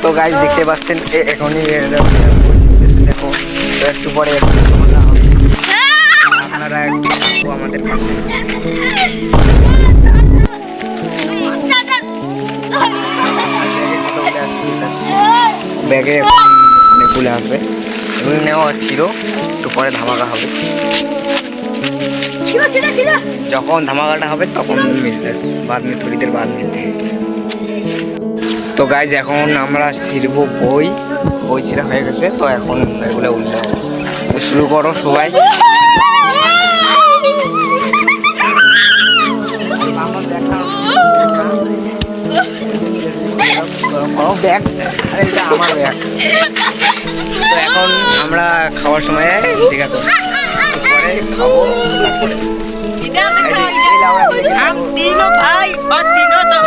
তো গাইস দেখতে পাচ্ছেন এখনই দেখো, তো একটু পরে আপনারা একটু থাকবো আমাদের পাশে। ব্যাগে অনেকগুলো আসবে, এগুলো নেওয়া ছিল, একটু পরে ধামাকা হবে। যখন ধামাকাটা হবে তখন মিলবে, বাদ মে থোড়ি দের বাদ মিলতে। তো গাইজ এখন আমরা ছিড়বো বই ছিঁড়া হয়ে গেছে, তো এখন এগুলো উঠতে হবে। তো শুরু করো সবাই। ব্যাগ, আরে এটা আমার ব্যাগ। তো এখন আমরা খাওয়ার সময় দেখা করবো, পরে খাবো তারপরে। हम तीनों भाई और तीनों तो